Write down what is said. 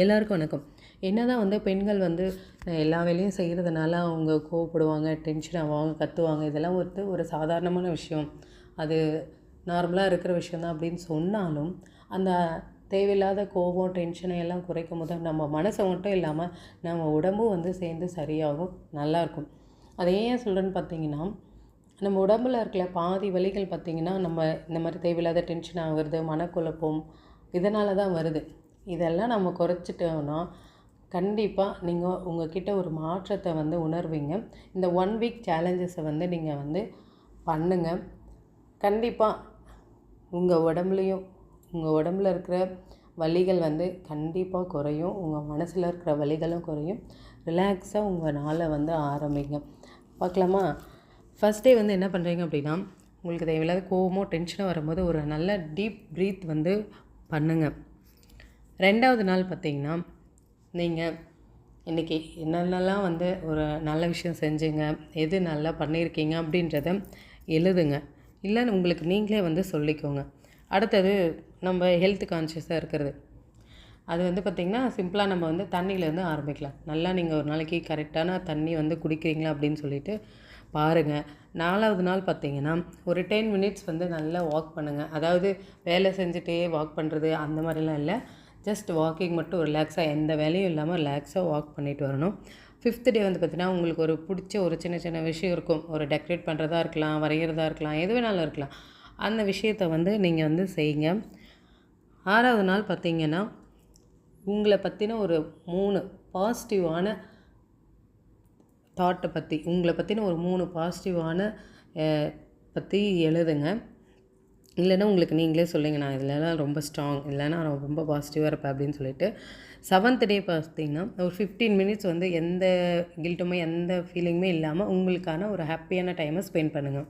எல்லாருக்கும் வணக்கம். என்னதான் வந்து பெண்கள் வந்து எல்லா வேலையும் செய்கிறதுனால அவங்க கோவப்படுவாங்க, டென்ஷன் ஆவாங்க, கத்துவாங்க. இதெல்லாம் ஒரு சாதாரணமான விஷயம். அது நார்மலாக இருக்கிற விஷயம் தான் அப்படின்னு சொன்னாலும், அந்த தேவையில்லாத கோபம், டென்ஷனை எல்லாம் குறைக்கும்போது நம்ம மனசை மட்டும் இல்லாமல் நம்ம உடம்பும் வந்து சேர்ந்து சரியாகும், நல்லாயிருக்கும். அதை ஏன் சொல்கிறேன்னு பார்த்தீங்கன்னா, நம்ம உடம்புல இருக்கிற பாதி வலிகள் பார்த்திங்கன்னா, நம்ம இந்த மாதிரி தேவையில்லாத டென்ஷன் ஆகுறது, மனக்குழப்பம் இதனால தான் வருது. இதெல்லாம் நம்ம குறைச்சிட்டோன்னா கண்டிப்பாக நீங்கள் உங்கள்கிட்ட ஒரு மாற்றத்தை வந்து உணர்வீங்க. இந்த 1 வீக் சேலஞ்சஸை வந்து நீங்கள் வந்து பண்ணுங்கள். கண்டிப்பாக உங்கள் உடம்புல இருக்கிற வலிகள் வந்து கண்டிப்பாக குறையும். உங்கள் மனசில் இருக்கிற வலிகளும் குறையும். ரிலாக்ஸாக உங்கள் நாளை வந்து ஆரம்பிங்க. பார்க்கலாமா? ஃபஸ்ட் டே வந்து என்ன பண்ணுறீங்க அப்படின்னா, உங்களுக்கு தேவையில்லாத கோவமோ டென்ஷனோ வரும்போது ஒரு நல்ல டீப் ப்ரீத் வந்து பண்ணுங்கள். 2வது நாள் பார்த்திங்கன்னா, நீங்கள் இன்றைக்கி என்னென்னலாம் வந்து ஒரு நல்ல விஷயம் செஞ்சீங்க, எது நல்லா பண்ணியிருக்கீங்க அப்படின்றத எழுதுங்க. இல்லைன்னு உங்களுக்கு நீங்களே வந்து சொல்லிக்கோங்க. அடுத்தது நம்ம ஹெல்த் கான்ஷியஸாக இருக்கிறது. அது வந்து பார்த்திங்கன்னா, சிம்பிளாக நம்ம வந்து தண்ணியிலேருந்து ஆரம்பிக்கலாம். நல்லா நீங்கள் ஒரு நாளைக்கு கரெக்டான தண்ணி வந்து குடிக்கிறீங்களா அப்படின்னு சொல்லிட்டு பாருங்கள். 4வது நாள் பார்த்திங்கன்னா, ஒரு 10 மினிட்ஸ் வந்து நல்லா வாக் பண்ணுங்கள். அதாவது வேலை செஞ்சுட்டே வாக் பண்ணுறது அந்த மாதிரிலாம் இல்லை. ஜஸ்ட் வாக்கிங் மட்டும் ரிலாக்ஸாக எந்த வேலையும் இல்லாமல் ரிலாக்ஸாக வாக் பண்ணிட்டு வரணும். 5th டே வந்து பார்த்திங்கன்னா, உங்களுக்கு ஒரு பிடிச்ச ஒரு சின்ன சின்ன விஷயம் இருக்கும். ஒரு டெக்கரேட் பண்ணுறதா இருக்கலாம், வரைகிறதா இருக்கலாம், எது வேணாலும் இருக்கலாம். அந்த விஷயத்தை வந்து நீங்கள் வந்து செய்யுங்க. 6வது நாள் பார்த்திங்கன்னா, உங்களை பற்றின ஒரு 3 பாசிட்டிவான தாட்டை பற்றி உங்களை பற்றின ஒரு 3 பாசிட்டிவான பற்றி எழுதுங்க. இல்லைன்னா உங்களுக்கு நீங்களே சொல்லுங்கள், நான் இதிலலாம் ரொம்ப ஸ்ட்ராங், இல்லைன்னா நான் ரொம்ப பாசிட்டிவாக இருப்பேன் அப்படின்னு சொல்லிட்டு. 7th டே பார்த்தீங்கன்னா, ஒரு 15 மினிட்ஸ் வந்து எந்த கில்ட்டுமே எந்த ஃபீலிங்குமே இல்லாமல் உங்களுக்கான ஒரு ஹாப்பியான டைமை ஸ்பெண்ட் பண்ணுங்கள்.